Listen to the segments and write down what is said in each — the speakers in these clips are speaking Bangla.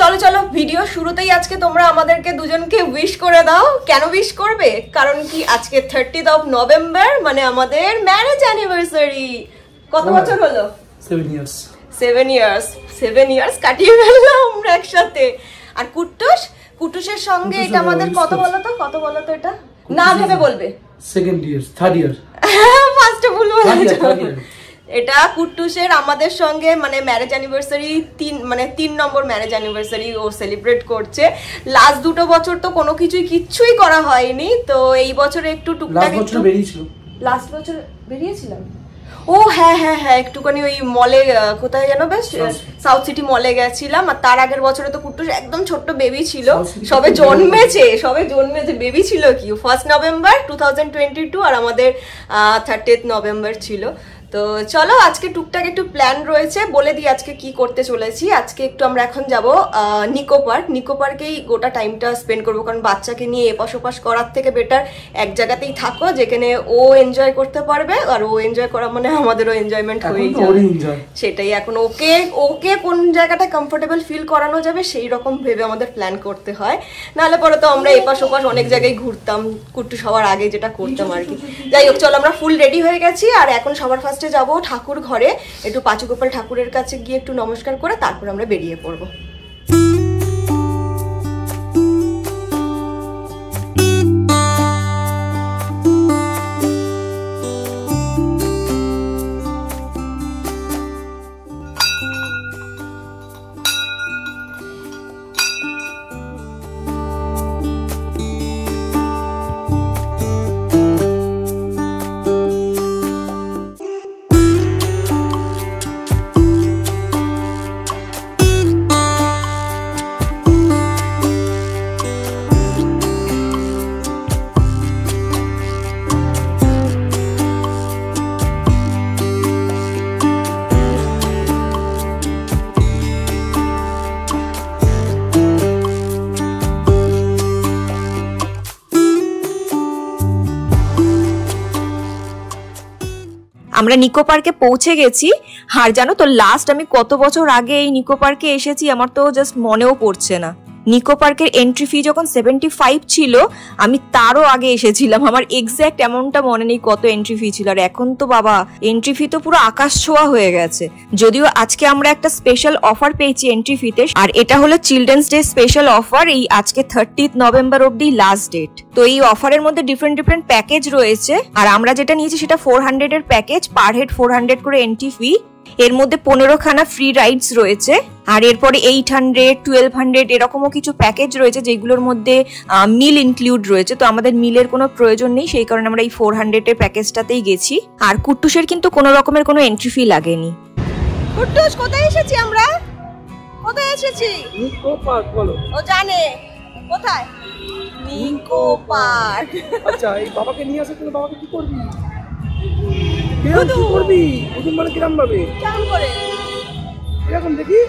চলো চলো ভিডিও শুরুতেই আজকে তোমরা আমাদেরকে দুজনকে উইশ করে দাও। কেন উইশ করবে? কারণ কি আজকে 30th নভেম্বর, মানে আমাদের ম্যারেজ অ্যানিভার্সারি। কত বছর হলো? 7 ইয়ার্স কাটিয়ে ফেললাম আমরা একসাথে। আর কুট্টুসের সঙ্গে এটা আমাদের কত বলো তো এটা না ভেবে বলবে। থার্ড ইয়ার ফার্স্টে ভুল বলেছো। এটা কুট্টুসের আমাদের সঙ্গে মানে ম্যারেজ অ্যানিভার্সারি 3 নম্বর ম্যারেজ অ্যানিভার্সারি ও সেলিব্রেট করছে। লাস্ট 2 বছর তো কোনো কিচ্ছুই করা হয়নি, তো এই বছরে একটু টুকটাক লাস্ট বছর বেরিয়েছিলাম। ও হ্যাঁ হ্যাঁ হ্যাঁ, একটুখানি ওই মলে, কোথায় যেন, বেশ সাউথ সিটি মলে গেছিলাম। আর তার আগের বছরে তো কুট্টুস একদম ছোট্ট বেবি ছিল, সবে জন্মেছে বেবি ছিল কি 1 নভেম্বর 2022, আর আমাদের 30th নভেম্বর ছিল। তো চলো আজকে টুকটাক একটু প্ল্যান রয়েছে, বলে দিই আজকে কি করতে চলেছি। আজকে একটু আমরা এখন যাব নিকো পার্কেই গোটা টাইমটা স্পেন্ড করবো, কারণ বাচ্চাকে নিয়ে এপাশ ওপাশ করার থেকে বেটার এক জায়গাতেই থাকো, যেখানে ও এনজয় করতে পারবে। আর ও এনজয় করা মানে আমাদেরও এনজয়মেন্ট হয়ে যাবে। সেটাই এখন ওকে কোন জায়গাটা কমফোর্টেবল ফিল করানো যাবে সেই রকম ভেবে আমাদের প্ল্যান করতে হয়। নাহলে পরে তো আমরা এপাশ ওপাশ অনেক জায়গায় ঘুরতাম, কুট্টু সবার আগে যেটা করতাম আর কি। যাই হোক চলো, আমরা ফুল রেডি হয়ে গেছি। আর এখন সবার ফার্স্টে যাবো ঠাকুর ঘরে, একটু পাঁচুগোপাল ঠাকুরের কাছে গিয়ে একটু নমস্কার করে তারপর আমরা বেরিয়ে পড়বো। আমরা নিকো পার্কে পৌঁছে গেছি। আর জানো তো লাস্ট আমি কত বছর আগে এই নিকো পার্কে এসেছি আমার তো জাস্ট মনেও পড়ছে না। নিকো পার্কের এন্ট্রি ফি যখন 75 ছিল, আমি তারও আগে এসেছিলাম। আমার এক্স্যাক্ট অ্যামাউন্টটা মনে নেই কত এন্ট্রি ফি ছিল। আর এখন তো বাবা এন্ট্রি ফি তো পুরো আকাশ ছোঁয়া হয়ে গেছে। যদিও আজকে আমরা একটা স্পেশাল অফার পেয়েছি এন্ট্রি ফিতে, আর এটা হলো চিলড্রেন্স ডে স্পেশাল অফার। এই আজকে 30th নভেম্বর অব্দি লাস্ট ডেট। তো এই অফারের মধ্যে ডিফারেন্ট প্যাকেজ রয়েছে। আর আমরা যেটা নিয়েছি সেটা 400 এর প্যাকেজ, পার হেড 400 করে এন্ট্রি ফি। এর মধ্যে 15খানা ফ্রি রাইডস রয়েছে। আর এরপরে 800, 1200 এরকমও কিছু প্যাকেজ রয়েছে যেগুলোর মধ্যে মিল ইনক্লুড রয়েছে। তো আমাদের মিলের কোনো প্রয়োজন নেই, সেই কারণে আমরা এই 400 এর প্যাকেজটাতেই গেছি। আর কুট্টুসের কিন্তু কোনো রকমের কোনো এন্ট্রি ফি লাগেনি। কুট্টুস কোথায় এসেছি আমরা? কোথায় এসেছি? নিকো পার্ক বলো। ও জানে কোথায়? নিকো পার্ক। আচ্ছা, এই বাবাকে নিয়ে আসে, তুমি বাবাকে কি করবি? কি মানে কিরম ভাবে? কেমন করে? এরকম দেখি।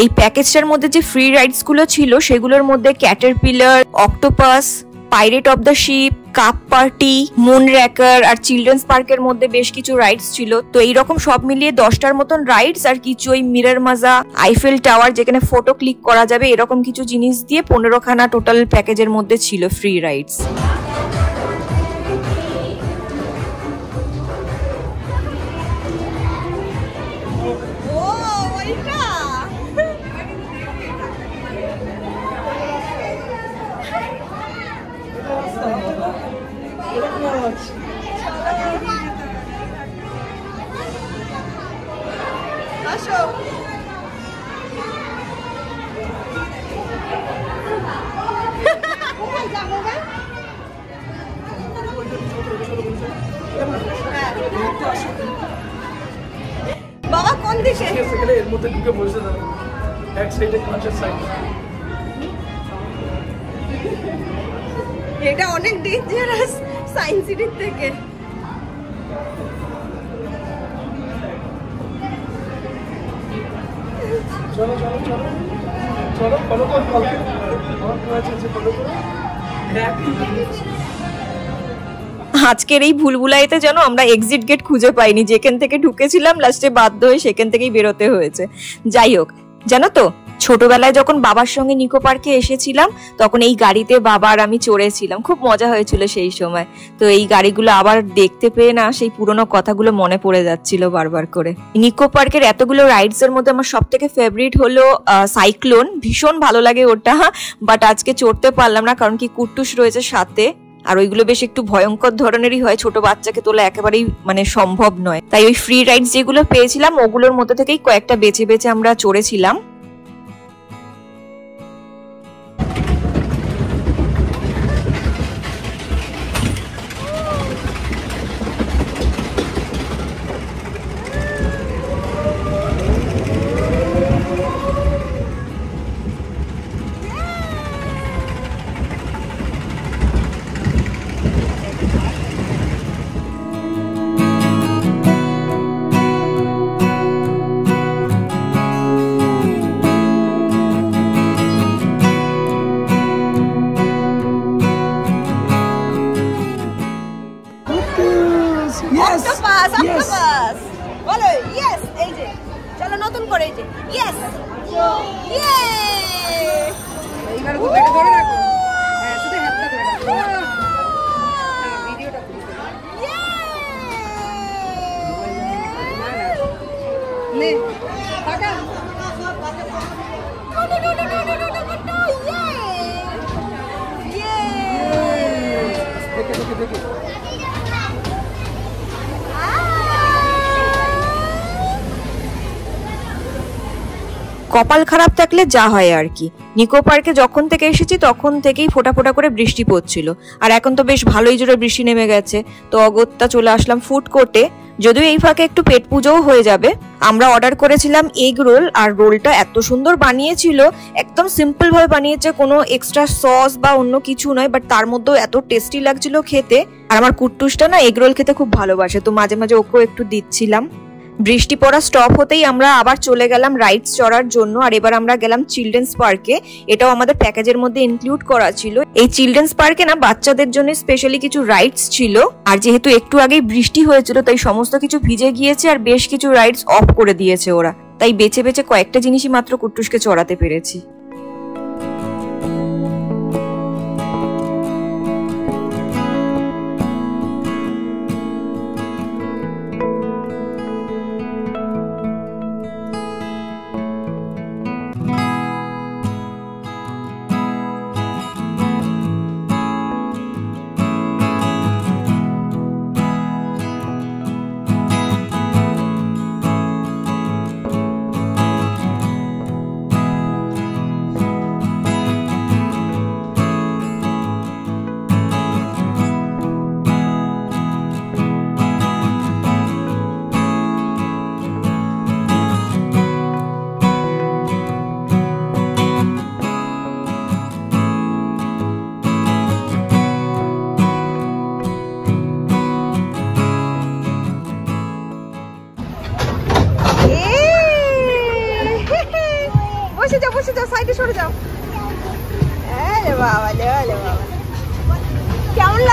এই প্যাকেজটার মধ্যে যে ফ্রি রাইডস গুলো ছিল সেগুলোর মধ্যে caterpillar, octopus, pirate of the ship, cup party, moonraker আর চিলড্রেন্স পার্কের মধ্যে বেশ কিছু রাইডস ছিল। তো এইরকম সব মিলিয়ে 10টার মতন রাইডস আর কিছু ওই মিরর মাজা, আইফেল টাওয়ার যেখানে ফটো ক্লিক করা যাবে এরকম কিছু জিনিস দিয়ে 15খানা টোটাল প্যাকেজের মধ্যে ছিল ফ্রি রাইডস। বাবা কোন দিকে? এর মধ্যে ঢুকে বসে দাও, এক সাইডে ক্লাসের সাইড। এটা অনেক ডেঞ্জারাস সায়েন্স সিটির থেকে। চলো চলো চলো চলো, ফলো করো, আমার ক্লাস আছে, ফলো করো। আজকের এই ভুলভুলাইতে যেন আমরা এক্সিট গেট খুঁজে পাইনি, যেখান থেকে ঢুকেছিলাম লাস্টে বাধ্য হয়ে সেখান থেকেই বেরোতে হয়েছে। যাই হোক, জানো তো ছোটবেলায় যখন বাবার সঙ্গে নিকো পার্কে এসেছিলাম তখন এই গাড়িতে বাবা আর আমি চড়েছিলাম, খুব মজা হয়েছিল সেই সময়। তো এই গাড়িগুলো আবার দেখতে পেয়ে না সেই পুরোনো কথাগুলো মনে পড়ে যাচ্ছিল বারবার করে। নিকো পার্কের এতগুলো রাইডস এর মধ্যে আমার সব থেকে ফেভারিট হলো সাইক্লোন, ভীষণ ভালো লাগে ওটা, বাট আজকে চড়তে পারলাম না কারণ কি কুট্টুস রয়েছে সাথে, আর ওইগুলো বেশ একটু ভয়ঙ্কর ধরনেরই হয়, ছোট বাচ্চাকে তোলা একেবারেই মানে সম্ভব নয়। তাই ওই ফ্রি রাইডস যেগুলো পেয়েছিলাম ওগুলোর মধ্যে থেকেই কয়েকটা বেছে বেছে আমরা চড়েছিলাম। অক্টোপাস, অক্টোপাস বলো ইয়েস। এই যে চলো নতুন করে, এই যে ইয়েস, ইয়ে এইবার তো পেটে ধরে রাখো, হ্যাঁ শুধু হাতটা ধরে রাখো, হ্যাঁ ভিডিওটা করো, ইয়ে নে টাকা কপাল খারাপ থাকলে যা হয় আর কি। নিকো পার্কে যখন থেকে এসেছি তখন থেকেই ফোঁটা ফোঁটা করে বৃষ্টি পড়ছিল, আর এখন তো বেশ ভালোই জোরে বৃষ্টি নেমে গেছে। তো অগত্যা চলে আসলাম ফুড কোর্টে, যদিও এই ফাঁকে একটু পেট পুজোও হয়ে যাবে। আমরা অর্ডার করেছিলাম এগ রোল, আর রোলটা এত সুন্দর বানিয়েছিল, একদম সিম্পল ভাবে বানিয়েছে, কোনো এক্সট্রা সস বা অন্য কিছু নয়, বাট তার মধ্যেও এত টেস্টি লাগছিল খেতে। আর আমার কুট্টুসটা না এগ রোল খেতে খুব ভালোবাসে, তো মাঝে মাঝে ওকেও একটু দিচ্ছিলাম। বৃষ্টি পড়া স্টপ হতেই আমরা আবার চলে গেলাম রাইডস চড়ার জন্য, আর এবার আমরা গেলাম চিলড্রেন্স পার্কে। এটাও আমাদের প্যাকেজের মধ্যে ইনক্লুড করা ছিল। এই চিলড্রেন্স পার্কে না বাচ্চাদের জন্য স্পেশালি কিছু রাইডস ছিল, আর যেহেতু একটু আগেই বৃষ্টি হয়েছিল তাই সমস্ত কিছু ভিজে গিয়েছে, আর বেশ কিছু রাইডস অফ করে দিয়েছে ওরা, তাই বেছে বেছে কয়েকটা জিনিসই মাত্র কুট্টুসকে চড়াতে পেরেছি।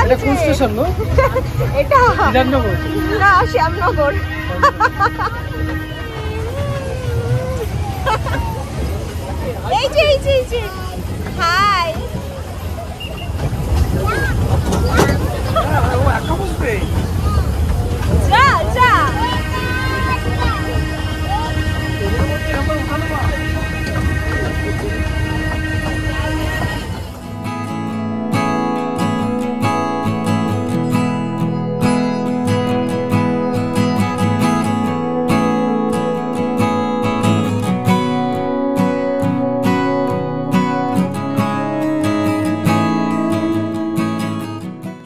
এটা কোন স্টেশন নো? এটা বিধাননগর না, শ্যামনগর। এই যে হাই। ও একা বসবে। যা যা।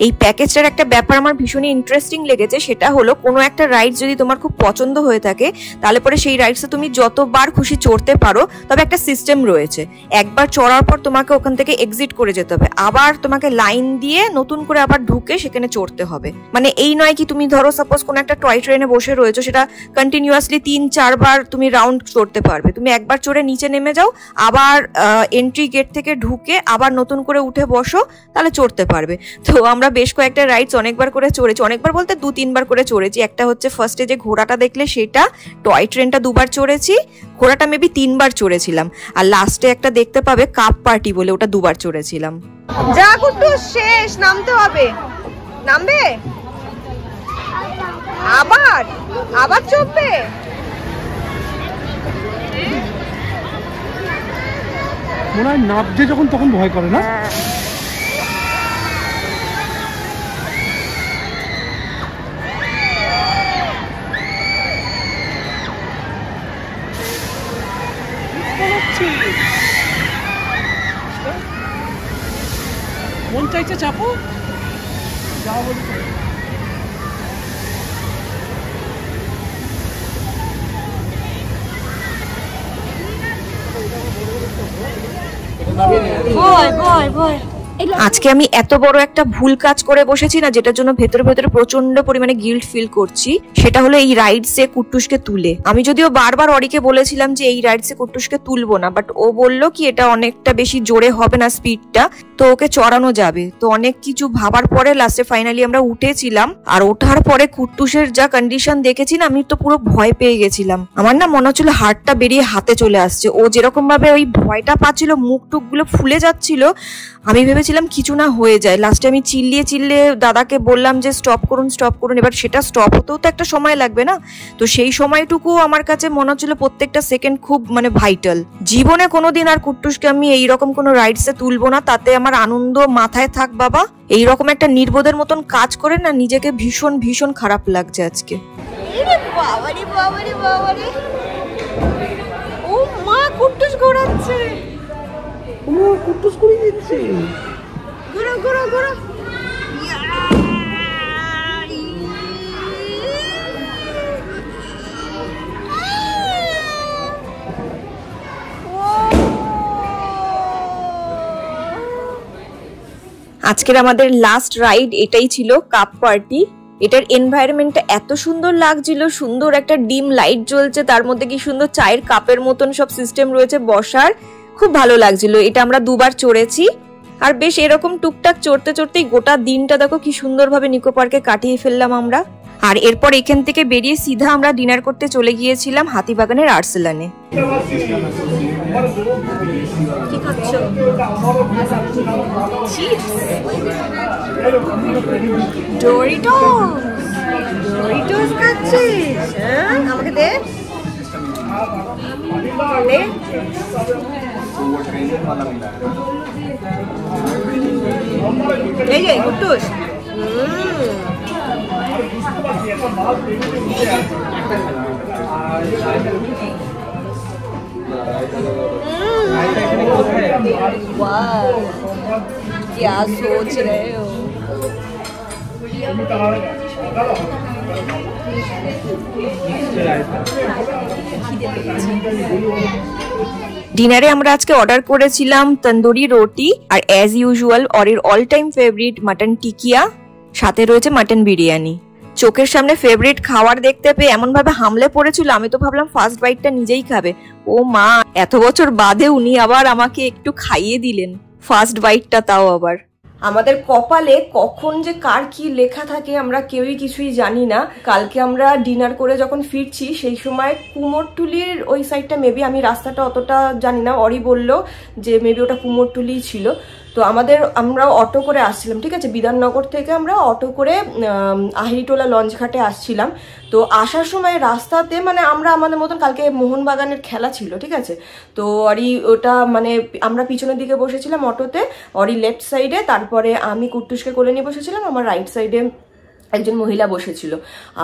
এই প্যাকেজটার একটা ব্যাপার আমার ভীষণই ইন্টারেস্টিং লেগেছে, সেটা হলো কোনো একটা রাইড যদি তোমার খুব পছন্দ হয়ে থাকে তাহলে পরে সেই রাইডসে তুমি যতবার খুশি চড়তে পারো, তবে একটা সিস্টেম রয়েছে। একবার চড়ার পর তোমাকে ওখান থেকে এক্সিট করে যেতে হবে, আবার তোমাকে লাইন দিয়ে নতুন করে আবার ঢুকে সেখানে চড়তে হবে। মানে এই নয় কি তুমি ধরো সাপোজ কোনো একটা টয় ট্রেনে বসে রয়েছো, সেটা কন্টিনিউয়াসলি 3-4 বার তুমি রাউন্ড চড়তে পারবে। তুমি একবার চড়ে নিচে নেমে যাও, আবার এন্ট্রি গেট থেকে ঢুকে আবার নতুন করে উঠে বসো, তাহলে চড়তে পারবে। তো আমরা বেশ কয়েকটা রাইডস অনেকবার করে চড়েছি, অনেকবার বলতে 2-3 বার করে চড়েছি। একটা হচ্ছে ফার্স্টে যে ঘোড়াটা দেখলে সেটা, টয় ট্রেনটা 2 বার চড়েছি, ঘোড়াটা মেবি 3 বার চড়েছিলাম, আর লাস্টে একটা দেখতে পাবে কাপ পার্টি বলে, ওটা 2 বার চড়েছিলাম। যা কুট্টু, শেষ, নামতে হবে। নামবে আবার আবার চড়বে। মনে হয় নামতে যখন তখন ভয় করে না? মন চাইছে চাপো, যাও বলি। ভয় ভয় ভয়। আজকে আমি এত বড় একটা ভুল কাজ করে বসেছি না, যেটার জন্য ভেতরে ভেতরে প্রচন্ড পরিমাণে গিল্ট ফিল করছি। সেটা হলো এই রাইডসে কুট্টুসকে তুলে। আমি যদিও বারবার অরিকে বলেছিলাম যে এই রাইডসে কুট্টুসকে তুলবো না, বাট ও বললো কি এটা অনেকটা বেশি জোরে হবে না স্পিডটা, তো ওকে চড়ানো যাবে। তো অনেক কিছু ভাবার পরে লাস্টে ফাইনালি আমরা উঠেছিলাম। আর ওঠার পরে কুট্টুসের যা কন্ডিশন দেখেছি না, আমি তো পুরো ভয় পেয়ে গেছিলাম। আমার না মনে হচ্ছিল হার্টটা বেরিয়ে হাতে চলে আসছে। ও যেরকম ভাবে ওই ভয়টা পাচ্ছিল, মুখ টুক গুলো ফুলে যাচ্ছিল, আমি ভেবেছিলাম কিছু না হয়ে যায়। লাস্টে আমি চিল্লিয়ে দাদাকে বললাম যে স্টপ করুন স্টপ করুন। এবার সেটা স্টপ হতেও তো একটা সময় লাগবে না, তো সেই সময়টুকু আমার কাছে মনে হচ্ছিল প্রত্যেকটা সেকেন্ড খুব মানে ভাইটাল। জীবনে কোনোদিন আর কুট্টুসকে আমি এইরকম কোনো রাইডসে তুলবো না, তাতে আমার আনন্দ মাথায় থাক বাবা। এইরকম একটা নির্বোধের মতন কাজ করে না নিজেকে ভীষণ ভীষণ খারাপ লাগছে আজকে। বাবারে বাবারে বাবারে, ও মা কুট্টুস ঘোরাচ্ছে। ও কুট্টুস করে দিচ্ছে। ঘোরা ঘোরা ঘোরা। আজকের আমাদের লাস্ট রাইড এটাই ছিল, কাপ পার্টি। এটার এনভায়রনমেন্টটা এত সুন্দর লাগছিল, সুন্দর একটা ডিম লাইট জ্বলছে, তার মধ্যে কি সুন্দর চায়ের কাপের মতন সব সিস্টেম রয়েছে বসার, খুব ভালো লাগছিল। এটা আমরা 2 বার চড়েছি, আর বেশ এরকম টুকটাক চড়তে চড়তেই গোটা দিনটা দেখো কি সুন্দরভাবে নিকো পার্কে কাটিয়ে ফেললাম আমরা। আর এরপর এখান থেকে বেরিয়ে সিধা আমরা ডিনার করতে চলে গিয়েছিলাম হাতিবাগানের আর্সেলানে। কি খাচ্ছ? ডোরিটোস খাচ্ছিস? হ্যাঁ, আমাকে দে। এই যে কুট্টুস, वाह क्या सोच रहे हो। ডিনারে আমরা আজকে অর্ডার করেছিলাম তন্দুরি রুটি আর অ্যাজ ইউজুয়াল অরির অল টাইম ফেভারিট মাটন টিকিয়া, সাথে রয়েছে মাটন বিরিয়ানি। চোখের সামনে ফেভারিট খাবার দেখতে পেয়ে এমন ভাবে হামলে পড়েছিল, আমি তো ভাবলাম ফার্স্ট বাইটটা নিজেই খাবে। ও মা, এত বছর বাদে উনি আবার আমাকে একটু খাইয়ে দিলেন ফার্স্ট বাইটটা, তাও আবার। আমাদের কপালে কখন যে কার কি লেখা থাকে আমরা কেউই কিছুই জানি না। কালকে আমরা ডিনার করে যখন ফিরছি সেই সময় কুমোরটুলির ওই সাইডটা, মেবি আমি রাস্তাটা অতটা জানি না, অরি বললো যে মেবি ওটা কুমোরটুলি ছিল। তো আমরা অটো করে আসছিলাম, ঠিক আছে, বিধাননগর থেকে আমরা অটো করে আহিরিটোলা লঞ্চ ঘাটে আসছিলাম। তো আসার সময় রাস্তাতে মানে আমরা আমাদের মতন, কালকে মোহনবাগানের খেলা ছিল, ঠিক আছে, তো অরি ওটা মানে আমরা পিছনের দিকে বসেছিলাম অটোতে, অরি লেফট সাইডে, তারপরে আমি কুট্টুসকে কোলে নিয়ে বসেছিলাম, আমার রাইট সাইডে একজন মহিলা বসেছিল,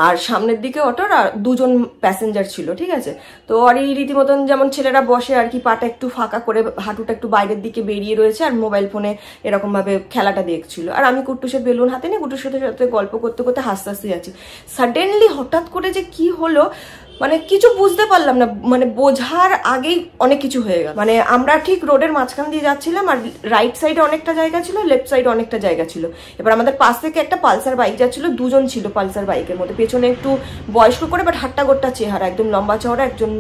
আর সামনের দিকে অটোর আর 2 জন প্যাসেঞ্জার ছিল, ঠিক আছে। তো আর এই রীতিমতন যেমন ছেলেরা বসে আর কি, পাটা একটু ফাঁকা করে হাঁটুটা একটু বাইরের দিকে বেরিয়ে রয়েছে, আর মোবাইল ফোনে এরকম ভাবে খেলাটা দেখছিল। আর আমি কুট্টুসের বেলুন হাতে নিয়ে কুট্টুসের সাথে গল্প করতে করতে হাসতে হাসতে যাচ্ছি। সাডেনলি হঠাৎ করে যে কি হলো মানে কিছু বুঝতে পারলাম না, মানে বোঝার আগেই অনেক কিছু হয়ে গেল। মানে আমরা ঠিক রোডের মাঝখান দিয়ে যাচ্ছিলাম, আর রাইট সাইডে অনেকটা জায়গা ছিল, লেফট সাইডে অনেকটা জায়গা ছিল। এবার আমাদের পাশ থেকে একটা পালসার বাইক যাচ্ছিল, 2 জন ছিল পালসার বাইকের মধ্যে, পেছনে একটু বয়স্ক করে বাট হাট্টা গোট্টা চেহারা, একদম লম্বা চওড়া একজন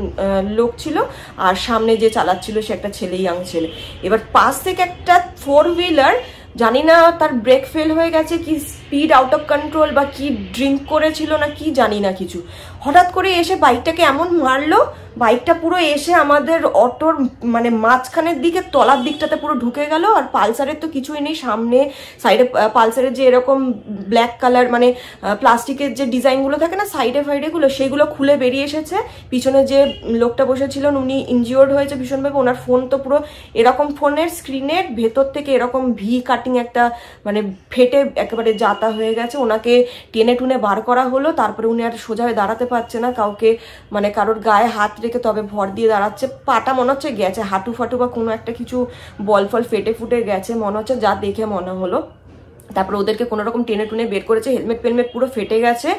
লোক ছিল, আর সামনে যে চালাচ্ছিল সে একটা ছেলে, ইয়াং ছেলে। এবার পাশ থেকে একটা 4 হুইলার, জানি না তার ব্রেক ফেল হয়ে গেছে কি স্পিড আউট অফ কন্ট্রোল বা কি ড্রিঙ্ক করেছিল না কি জানি না কিছু, হঠাৎ করে এসে বাইকটাকে এমন মারলো, বাইকটা পুরো এসে আমাদের অটোর মানে মাঝখানের দিকে তলার দিকটাতে পুরো ঢুকে গেল। আর পালসারের তো কিছুই নেই, সামনে সাইডে পালসারের যে এরকম ব্ল্যাক কালার মানে প্লাস্টিকের যে ডিজাইনগুলো থাকে না সাইডে ফাইডেগুলো, সেগুলো খুলে বেরিয়ে এসেছে। পিছনে যে লোকটা বসেছিলেন উনি ইনজিওর্ড হয়েছে ভীষণভাবে, ওনার ফোন তো পুরো এরকম, ফোনের স্ক্রিনের ভেতর থেকে এরকম ভি কাটিং একটা মানে ফেটে একেবারে জাতা হয়ে গেছে। ওনাকে টেনে টুনে বার করা হলো, তারপরে উনি আর সোজা হয়ে দাঁড়াতে পারছে না, কাউকে মানে কারোর গায়ে হাত রেখে তবে ভর দিয়ে দাঁড়াচ্ছে। পাটা মনে হচ্ছে গেছে, হাঁটু ফাটু বা কোনো একটা কিছু বল ফল ফেটে ফুটে গেছে মনে হচ্ছে, যা দেখে মনে হলো। তারপরে ওদেরকে কোনো রকম টেনে টুনে বের করেছে, হেলমেট ফেলমেট পুরো ফেটে গেছে।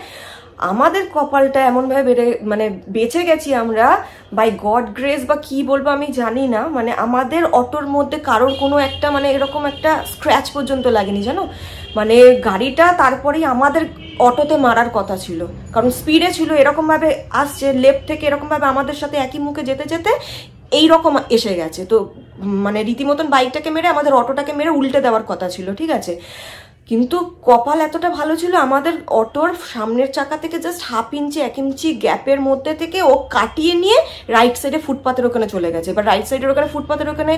আমাদের কপালটা এমনভাবে বেঁচে গেছি আমরা, বাই গড গ্রেস বা কি বলবো আমি জানি না, মানে আমাদের অটোর মধ্যে কারোর কোনো একটা মানে এরকম একটা স্ক্র্যাচ পর্যন্ত লাগেনি জানো। মানে গাড়িটা তারপরেই আমাদের অটোতে মারার কথা ছিল, কারণ স্পিডে ছিল, এরকম ভাবে আসছে লেফট থেকে, এরকম ভাবে আমাদের সাথে একই মুখে যেতে যেতে এইরকম এসে গেছে। তো মানে রীতিমতন বাইকটাকে মেরে আমাদের অটোটাকে মেরে উল্টে দেওয়ার কথা ছিল, ঠিক আছে। কিন্তু কপাল এতটা ভালো ছিল, আমাদের অটোর সামনের চাকা থেকে জাস্ট 1/2 ইঞ্চি 1 ইঞ্চি গ্যাপের মধ্যে থেকে ও কাটিয়ে নিয়ে রাইট সাইডে ফুটপাতের ওখানে চলে গেছে। এবার রাইট সাইডের ওখানে ফুটপাতের ওখানে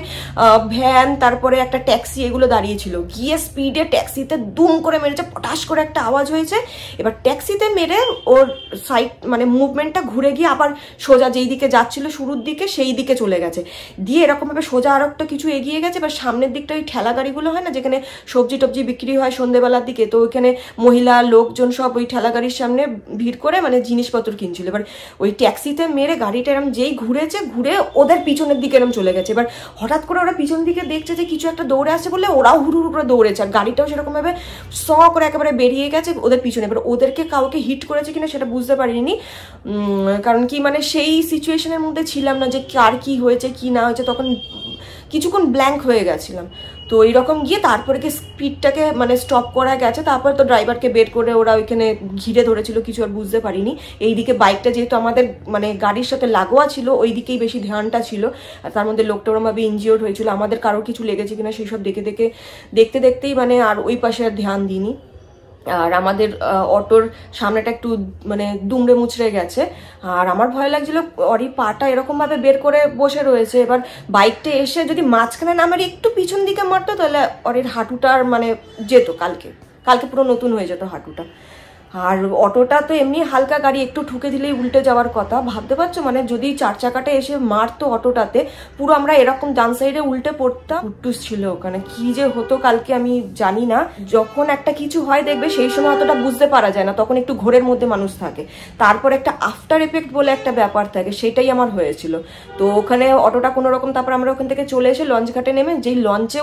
ভ্যান, তারপরে একটা ট্যাক্সি, এগুলো দাঁড়িয়েছিল। গিয়ে স্পিডে ট্যাক্সিতে দুম করে মেরেছে, পটাশ করে একটা আওয়াজ হয়েছে। এবার ট্যাক্সিতে মেরে ওর সাইড মানে মুভমেন্টটা ঘুরে গিয়ে আবার সোজা যেই দিকে যাচ্ছিল শুরুর দিকে সেই দিকে চলে গেছে, দিয়ে এরকমভাবে সোজা আর একটা কিছু এগিয়ে গেছে। এবার সামনের দিকটা ওই ঠেলা গাড়িগুলো হয় না, যেখানে সবজি টবজি বিক্রি হয় সন্ধ্যেবেলার দিকে, তো ওইখানে মহিলা লোকজন সব ওই ঠেলা গাড়ির সামনে ভিড় করে মানে জিনিসপত্র কিনছিল। এবার ওই ট্যাক্সিতে মেরে গাড়িটা এরম যেই ঘুরেছে, ঘুরে ওদের পিছনের দিকে এরম চলে গেছে। এবার হঠাৎ করে ওরা পিছন দিকে দেখছে যে কিছু একটা দৌড়ে আসছে বলে ওরাও হুড় করে দৌড়েছে, আর গাড়িটাও সেরকম ভাবে স করে একেবারে বেরিয়ে গেছে ওদের পিছনে। এবার ওদেরকে কাউকে হিট করেছে কিনা সেটা বুঝতে পারিনি, কারণ কি মানে সেই সিচুয়েশনের মধ্যে ছিলাম না যে কার কি হয়েছে কি না হয়েছে, তখন কিছুক্ষণ ব্ল্যাঙ্ক হয়ে গেছিলাম। তো এইরকম গিয়ে তারপরে কি স্পিডটাকে মানে স্টপ করা গেছে, তারপরে তো ড্রাইভারকে বের করে ওরা ওইখানে ঘিরে ধরেছিল, কিছু আর বুঝতে পারিনি। এইদিকে বাইকটা যেহেতু আমাদের মানে গাড়ির সাথে লাগোয়া ছিল, ওই দিকেই বেশি ধ্যানটা ছিল, আর তার মধ্যে লোকটা ওরমভাবে ইনজিওর্ড হয়েছিল। আমাদের কারোর কিছু লেগেছে কিনা সেই সব দেখতে দেখতেই মানে আর ওই পাশে আর ধ্যান দিইনি। আর আমাদের অটোর সামনেটা একটু মানে দুমড়ে মুচড়ে গেছে, আর আমার ভয় লাগছিল অরি পাটা এরকম ভাবে বের করে বসে রয়েছে। এবার বাইকটা এসে যদি মাঝখানে না মারি একটু পিছন দিকে মারতো, তাহলে অরির হাঁটুটার মানে যেত, কালকে পুরো নতুন হয়ে যেত হাঁটুটা। আর অটোটা তো এমনি হালকা গাড়ি, একটু ঠুকে দিলেই উল্টে যাওয়ার কথা, ভাবতে পারছো মানে যদি 4 চাকাটা এসে মারতো অটোটাতে, পুরো আমরা এরকম ডান সাইডে উল্টে পড়তাম। কুট্টুস ছিল ওখানে, কি যে হতো কালকে আমি জানি না। যখন একটা কিছু হয় দেখবে সেই সময় অতটা বুঝতে পারা যায় না, তখন একটু ঘোরের মধ্যে মানুষ থাকে, তারপর একটা আফটার এফেক্ট বলে একটা ব্যাপার থাকে, সেটাই আমার হয়েছিল। তো ওখানে অটোটা কোনো রকম, তারপর আমরা ওখান থেকে চলে এসে লঞ্চ ঘাটে নেমে, যেই লঞ্চে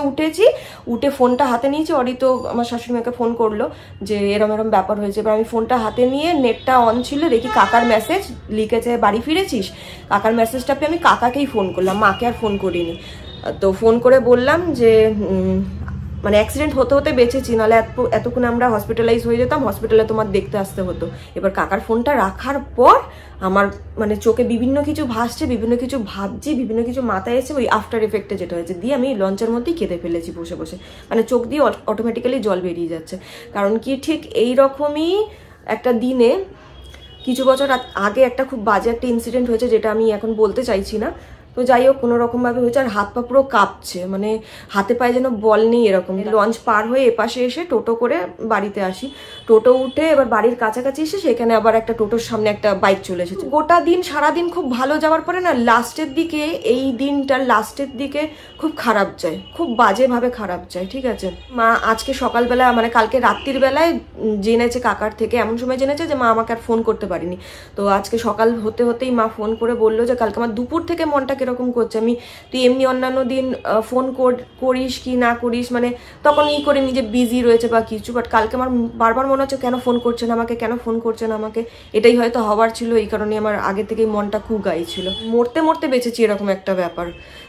উঠে ফোনটা হাতে নিয়েছি, অরি তো আমার শাশুড়ি মাকে ফোন করলো যে এরম এরম ব্যাপার হয়েছে। এবার আমি ফোনটা হাতে নিয়ে নেটটা অন ছিল, দেখি কাকার মেসেজ লিখেছে বাড়ি ফিরেছিস। কাকার মেসেজটা পেয়ে আমি কাকাকেই ফোন করলাম, মাকে আর ফোন করিনি। তো ফোন করে বললাম যে মানে অ্যাক্সিডেন্ট হতে হতে বেঁচেছি, নাহলে এতক্ষণ আমরা হসপিটালাইজ হয়ে যেতাম, হসপিটালে তোমার দেখতে আসতে হতো। এবার কাকার ফোনটা রাখার পর আমার মানে চোখে বিভিন্ন কিছু ভাসছে, বিভিন্ন কিছু ভাবছি, বিভিন্ন কিছু মাথায় এসে ওই আফটার এফেক্টে যেটা হয়েছে দিয়ে আমি লঞ্চের মধ্যেই কেঁদে ফেলেছি বসে বসে, মানে চোখ দিয়ে অটোমেটিক্যালি জল বেরিয়ে যাচ্ছে। কারণ কি ঠিক এই রকমই একটা দিনে কিছু বছর আগে একটা খুব বাজে একটা ইনসিডেন্ট হয়েছে, যেটা আমি এখন বলতে চাইছি না। তো যাই হোক কোনো রকমভাবে হয়েছে, আর হাত পা পুরো কাঁপছে, মানে হাতে পায়ে যেন বল নেই এরকম। লঞ্চ পার হয়ে এপাশে এসে টোটো করে বাড়িতে আসি, টোটো উঠে এবার বাড়ির কাছাকাছি এসে সেখানে আবার একটা টোটোর সামনে একটা বাইক চলে এসেছে। গোটা দিন সারাদিন খুব ভালো যাওয়ার পরে না লাস্টের দিকে, এই দিনটার লাস্টের দিকে খুব খারাপ যায়, খুব বাজেভাবে খারাপ যায়, ঠিক আছে। মা আজকে সকালবেলা মানে কালকে রাত্রির বেলায় জেনেছে কাকার থেকে, এমন সময় জেনেছে যে মা আমাকে আর ফোন করতে পারিনি। তো আজকে সকাল হতে হতেই মা ফোন করে বললো যে কালকে আমার দুপুর থেকে মনটা কিরকম করছে, তুই এমনি অন্যান্য দিন ফোন করিস কি না করিস, মানে তখন ই করে নিজে বিজি রয়েছে বা কিছু, বাট কালকে আমার বারবার মনে হচ্ছে কেন ফোন করছে না আমাকে, কেন ফোন করছে না আমাকে, এটাই হয়তো হওয়ার ছিল। এই কারণে আমার আগে থেকেই মনটা খুব গাইছিল, মরতে মরতে বেঁচেছি এরকম একটা ব্যাপার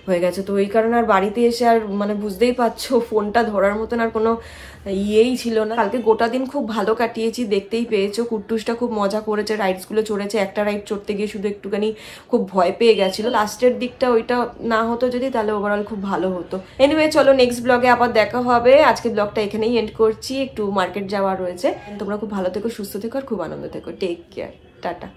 হয়ে গেছে। তো এই কারণে আর বাড়িতে এসে আর মানে বুঝতেই পারছো ফোনটা ধরার মতন আর কোনো ইয়েই ছিল না। কালকে গোটা দিন খুব ভালো কাটিয়েছি, দেখতেই পেয়েছো। কুট্টুসটা খুব মজা করেছে, রাইডসগুলো চড়েছে। একটা রাইড চড়তে গিয়ে শুধু একটুখানি খুব ভয় পেয়ে গেছিল, লাস্টের দিকটা ওইটা না হতো যদি, তাহলে ওভারঅল খুব ভালো হতো। এনিওয়ে চলো নেক্সট ব্লগে আবার দেখা হবে। আজকে ব্লগটা এখানেই এন্ড করছি, একটু মার্কেট যাওয়া রয়েছে। তোমরা খুব ভালো থেকো, সুস্থ থেকো আর খুব আনন্দ থেকো। Take care, tata.